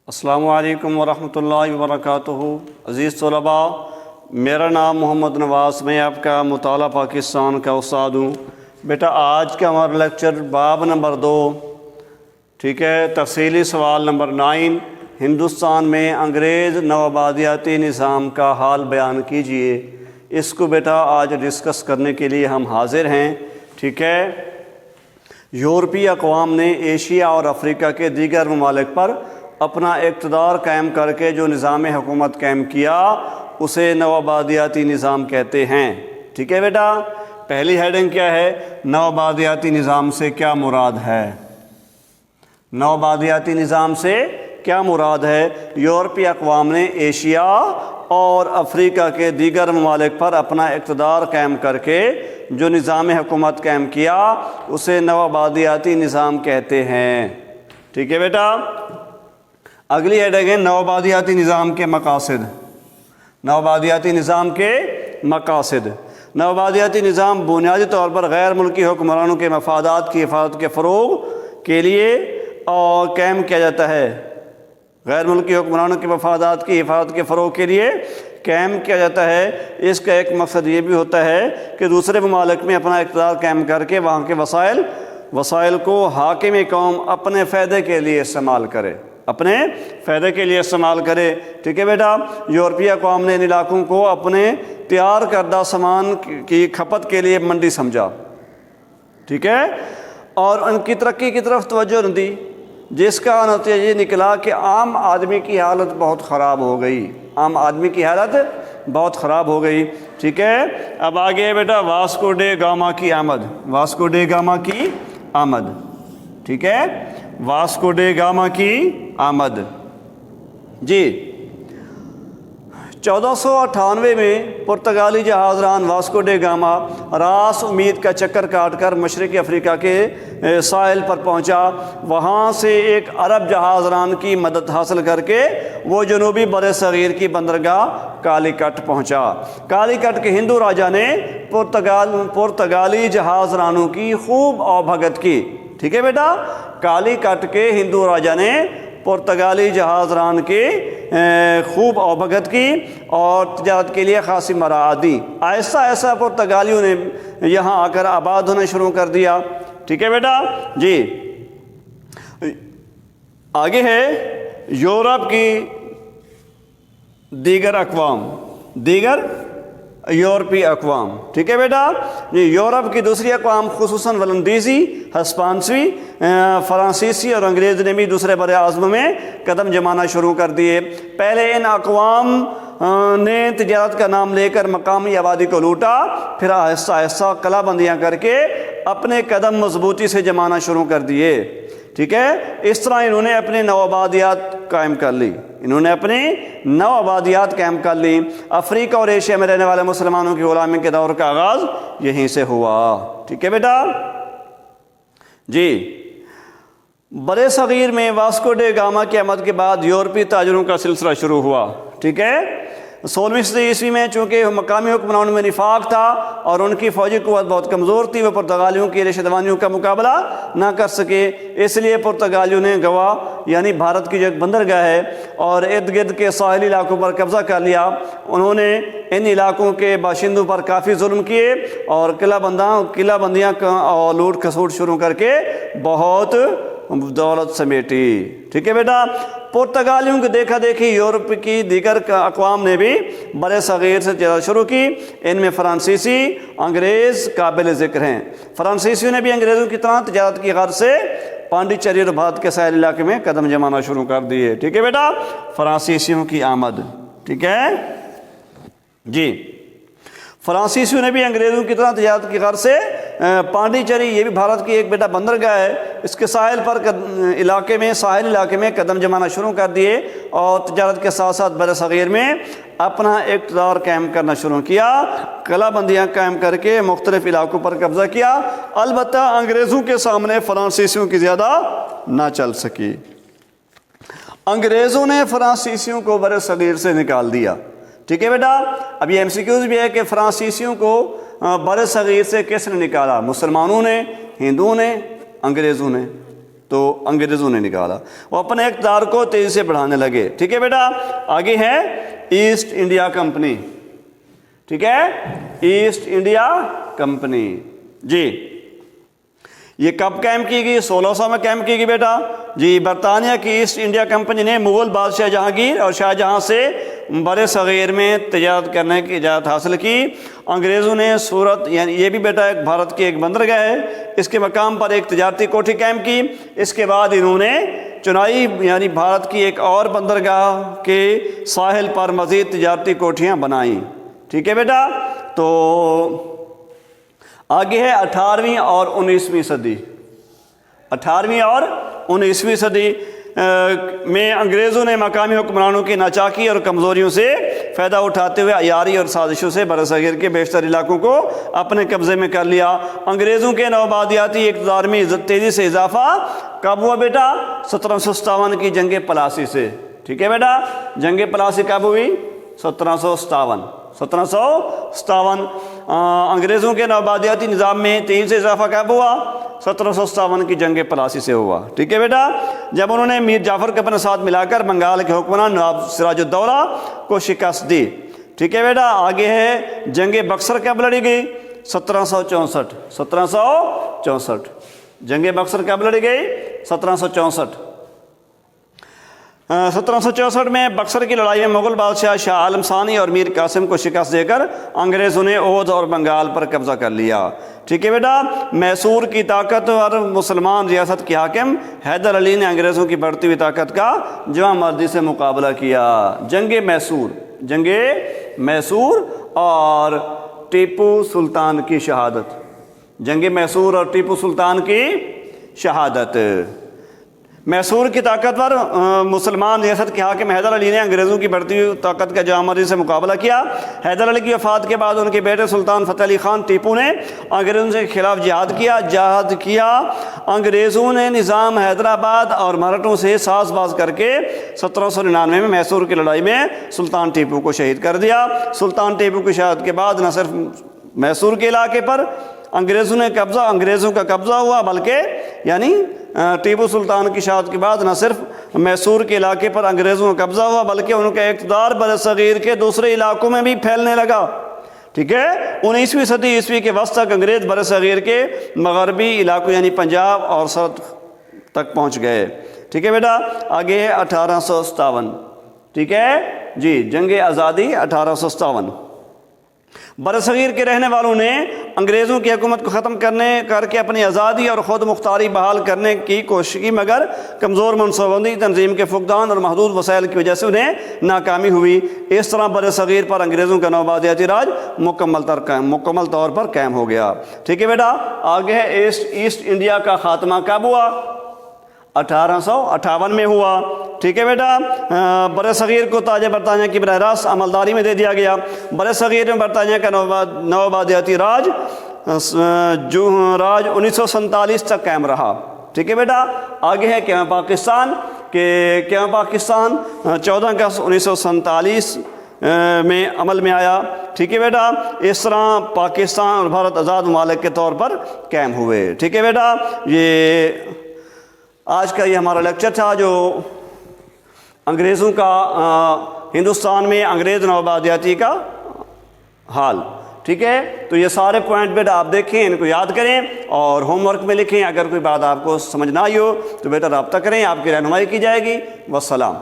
السلام علیکم ورحمۃ اللہ وبرکاتہ۔ عزیز طلباء، میرا نام محمد نواز، میں آپ کا مطالعہ پاکستان کا استاد ہوں۔ بیٹا آج کا ہمارا لیکچر باب نمبر 2، ٹھیک ہے، تفصیلی سوال نمبر 9، ہندوستان میں انگریز نوآبادیاتی نظام کا حال بیان کیجیے۔ اس کو بیٹا آج ڈسکس کرنے کے لیے ہم حاضر ہیں، ٹھیک ہے۔ یورپی اقوام نے ایشیا اور افریقہ کے دیگر ممالک پر اپنا اقتدار قائم کر کے جو نظام حکومت قائم کیا اسے نوآبادیاتی نظام کہتے ہیں، ٹھیک ہے بیٹا۔ پہلی ہیڈنگ کیا ہے؟ نوآبادیاتی نظام سے کیا مراد ہے؟ نوآبادیاتی نظام سے کیا مراد ہے؟ یورپی اقوام نے ایشیا اور افریقہ کے دیگر ممالک پر اپنا اقتدار قائم کر کے جو نظام حکومت قائم کیا اسے نوآبادیاتی نظام کہتے ہیں، ٹھیک ہے بیٹا۔ اگلی ہیڈنگ ہے نوآبادیاتی نظام کے مقاصد۔ نوآبادیاتی نظام کے مقاصد۔ نوآبادیاتی نظام بنیادی طور پر غیر ملکی حکمرانوں کے مفادات کی حفاظت کے فروغ کے لیے قائم کیا جاتا ہے۔ غیر ملکی حکمرانوں کے مفادات کی حفاظت کے فروغ کے لیے قائم کیا جاتا ہے۔ اس کا ایک مقصد یہ بھی ہوتا ہے کہ دوسرے ممالک میں اپنا اقتدار قائم کر کے وہاں کے وسائل کو حاکم قوم اپنے فائدے کے لیے استعمال کرے، اپنے فائدے کے لیے استعمال کرے، ٹھیک ہے بیٹا۔ یورپی اقوام نے ان علاقوں کو اپنے تیار کردہ سامان کی کھپت کے لیے منڈی سمجھا، ٹھیک ہے، اور ان کی ترقی کی طرف توجہ نہ دی، جس کا نتیجہ یہ نکلا کہ عام آدمی کی حالت بہت خراب ہو گئی۔ عام آدمی کی حالت بہت خراب ہو گئی، ٹھیک ہے۔ اب آگے بیٹا واسکو ڈے گاما کی آمد۔ واسکو ڈے گاما کی آمد، ٹھیک ہے، واسکو ڈے گاما کی آمد جی۔ 1498 میں پرتگالی جہاز ران واسکو ڈے گاما راس امید کا چکر کاٹ کر مشرقی افریقہ کے ساحل پر پہنچا۔ وہاں سے ایک عرب جہاز ران کی مدد حاصل کر کے وہ جنوبی بر صغیر کی بندرگاہ کالی کٹ پہنچا۔ کالی کٹ کے ہندو راجا نے پرتگالی جہاز رانوں کی خوب آؤبھگت کی، ٹھیک ہے بیٹا۔ کالی کٹ کے ہندو راجا نے پرتگالی جہاز ران کی خوب آؤبھگت کی اور تجارت کے لیے خاصی مراعات دی۔ آہستہ آہستہ پرتگالیوں نے یہاں آ کر آباد ہونا شروع کر دیا، ٹھیک ہے بیٹا جی۔ آگے ہے یورپ کی دیگر اقوام، دیگر یورپی اقوام، ٹھیک ہے بیٹا جی۔ یورپ کی دوسری اقوام خصوصاً ولندیزی، ہسپانوی، فرانسیسی اور انگریز نے بھی دوسرے بر اعظم میں قدم جمانا شروع کر دیے۔ پہلے ان اقوام نے تجارت کا نام لے کر مقامی آبادی کو لوٹا، پھر آہستہ آہستہ قلعہ بندیاں کر کے اپنے قدم مضبوطی سے جمانا شروع کر دیے، ٹھیک ہے۔ اس طرح انہوں نے اپنی نوآبادیات قائم کر لی، انہوں نے اپنی نوآبادیات قائم کر لی۔ افریقہ اور ایشیا میں رہنے والے مسلمانوں کی غلامی کے دور کا آغاز یہیں سے ہوا، ٹھیک ہے بیٹا جی۔ برِ صغیر میں واسکو ڈے گاما کی آمد کے بعد یورپی تاجروں کا سلسلہ شروع ہوا، ٹھیک ہے۔ 16ویں صدی عیسوی میں چونکہ مقامی حکمرانوں میں نفاق تھا اور ان کی فوجی قوت بہت کمزور تھی، وہ پرتگالیوں کی ریشہ دوانیوں کا مقابلہ نہ کر سکے، اس لیے پرتگالیوں نے گوا یعنی بھارت کی جو ایک بندرگاہ ہے اور ارد گرد کے ساحلی علاقوں پر قبضہ کر لیا۔ انہوں نے ان علاقوں کے باشندوں پر کافی ظلم کیے اور قلعہ بندیاں اور لوٹ کھسوٹ شروع کر کے بہت دولت سمیٹی، ٹھیک ہے بیٹا۔ پرتگالیوں کی دیکھا دیکھی یورپ کی دیگر اقوام نے بھی بر صغیر سے تجارت شروع کی۔ ان میں فرانسیسی، انگریز قابل ذکر ہیں۔ فرانسیسیوں نے بھی انگریزوں کی طرح تجارت کی غرض سے پانڈیچری اور بھارت کے ساحلی علاقے میں قدم جمانا شروع کر دیے، ٹھیک ہے بیٹا۔ فرانسیسیوں کی آمد، ٹھیک ہے جی۔ فرانسیسیوں نے بھی انگریزوں کی طرح تجارت کی غرض سے پانڈیچری، یہ بھی بھارت کی ایک بیٹا بندرگاہ ہے، اس کے ساحل علاقے میں قدم جمانا شروع کر دیے اور تجارت کے ساتھ ساتھ بر صغیر میں اپنا اقتدار قائم کرنا شروع کیا، قلعہ بندیاں قائم کر کے مختلف علاقوں پر قبضہ کیا۔ البتہ انگریزوں کے سامنے فرانسیسیوں کی زیادہ نہ چل سکی۔ انگریزوں نے فرانسیسیوں کو بر صغیر سے نکال دیا، ٹھیک ہے بیٹا۔ اب یہ MCQs بھی ہے کہ فرانسیسیوں کو بر صغیر سے کس نے نکالا؟ مسلمانوں نے، ہندوؤں نے، انگریزوں نے، تو انگریزوں نے نکالا، وہ اپنے اقتدار کو تیزی سے بڑھانے لگے، ٹھیک ہے بیٹا۔ آگے ہے ایسٹ انڈیا کمپنی، ٹھیک ہے، ایسٹ انڈیا کمپنی جی، یہ کب قائم کی گئی؟ 1600 میں قائم کی گئی بیٹا جی۔ برطانیہ کی ایسٹ انڈیا کمپنی نے مغل بادشاہ جہانگیر اور شاہ جہاں سے بر صغیر میں تجارت کرنے کی اجازت حاصل کی۔ انگریزوں نے سورت، یعنی یہ بھی بیٹا ایک بھارت کی ایک بندرگاہ ہے، اس کے مقام پر ایک تجارتی کوٹھی قائم کی۔ اس کے بعد انہوں نے چنائی، یعنی بھارت کی ایک اور بندرگاہ کے ساحل پر مزید تجارتی کوٹھیاں بنائیں، ٹھیک ہے بیٹا۔ تو آگے ہے 18ویں اور 19ویں صدی۔ 18ویں اور 19ویں صدی میں انگریزوں نے مقامی حکمرانوں کی ناچاکی اور کمزوریوں سے فائدہ اٹھاتے ہوئے عیاری اور سازشوں سے برصغیر کے بیشتر علاقوں کو اپنے قبضے میں کر لیا۔ انگریزوں کے نوآبادیاتی اقتدار میں تیزی سے اضافہ کب ہوا بیٹا؟ 1757 کی جنگ پلاسی سے، ٹھیک ہے بیٹا۔ جنگ پلاسی کب ہوئی؟ 1757۔ انگریزوں کے نوآبادیاتی نظام میں تیزی سے اضافہ کب ہوا؟ 1757 کی جنگ پلاسی سے ہوا، ٹھیک ہے بیٹا، جب انہوں نے میر جعفر کو اپنے ساتھ ملا کر بنگال کے حکمران نواب سراج الدولہ کو شکست دی، ٹھیک ہے بیٹا۔ آگے ہے جنگ بکسر کب لڑی گئی؟ 1764۔ جنگ بکسر کب لڑی گئی؟ 1764۔ 1764 میں بکسر کی لڑائی میں مغل بادشاہ شاہ عالم ثانی اور میر قاسم کو شکست دے کر انگریزوں نے اودھ اور بنگال پر قبضہ کر لیا، ٹھیک ہے بیٹا۔ میسور کی طاقتور مسلمان ریاست کے حاکم حیدر علی نے انگریزوں کی بڑھتی ہوئی طاقت کا جواں مردی سے مقابلہ کیا۔ جنگ میسور اور ٹیپو سلطان کی شہادت، جنگ میسور اور ٹیپو سلطان کی شہادت۔ میسور کی طاقتور مسلمان ریاست کے حاکم حیدر علی نے انگریزوں کی بڑھتی ہوئی طاقت کا جواں مردی سے مقابلہ کیا۔ حیدر علی کی وفات کے بعد ان کے بیٹے سلطان فتح علی خان ٹیپو نے انگریزوں کے خلاف جہاد کیا۔ انگریزوں نے نظام حیدرآباد اور مرہٹوں سے ساز باز کر کے 1799 میں میسور کی لڑائی میں سلطان ٹیپو کو شہید کر دیا۔ سلطان ٹیپو کی شہادت کے بعد نہ صرف میسور کے علاقے پر انگریزوں کا قبضہ ہوا، بلکہ یعنی ٹیپو سلطان کی شہادت کے بعد نہ صرف میسور کے علاقے پر انگریزوں کا قبضہ ہوا، بلکہ ان کا اقتدار برصغیر کے دوسرے علاقوں میں بھی پھیلنے لگا، ٹھیک ہے۔ 19ویں صدی عیسوی کے وسط تک انگریز برصغیر کے مغربی علاقوں یعنی پنجاب اور سرحد تک پہنچ گئے، ٹھیک ہے بیٹا۔ آگے ہے 1857، ٹھیک ہے جی، جنگ آزادی 1857۔ برصغیر کے رہنے والوں نے انگریزوں کی حکومت کو ختم کر کے اپنی آزادی اور خود مختاری بحال کرنے کی کوشش کی، مگر کمزور منصوبہ بندی، تنظیم کے فقدان اور محدود وسائل کی وجہ سے انہیں ناکامی ہوئی۔ اس طرح برصغیر پر انگریزوں کا نوآبادیاتی راج مکمل طور پر قائم ہو گیا، ٹھیک ہے بیٹا۔ آگے ہے ایسٹ انڈیا کا خاتمہ کب ہوا؟ 1858 میں ہوا، ٹھیک ہے بیٹا۔ برصغیر کو تاج برطانیہ کی براہ راست عملداری میں دے دیا گیا۔ برصغیر میں برطانیہ کا نوآبادیاتی راج 1947 تک قائم رہا، ٹھیک ہے بیٹا۔ آگے ہے قیام پاکستان، کہ قیام پاکستان 14 اگست 1947 میں عمل میں آیا، ٹھیک ہے بیٹا۔ اس طرح پاکستان اور بھارت آزاد ممالک کے طور پر قائم ہوئے، ٹھیک ہے بیٹا۔ یہ آج کا یہ ہمارا لیکچر تھا جو انگریزوں کا ہندوستان میں انگریز نوآبادیاتی کا حال، ٹھیک ہے۔ تو یہ سارے پوائنٹ بیٹا آپ دیکھیں، ان کو یاد کریں اور ہوم ورک میں لکھیں۔ اگر کوئی بات آپ کو سمجھ نہ آئی ہو تو بیٹا رابطہ کریں، آپ کی رہنمائی کی جائے گی۔ والسلام۔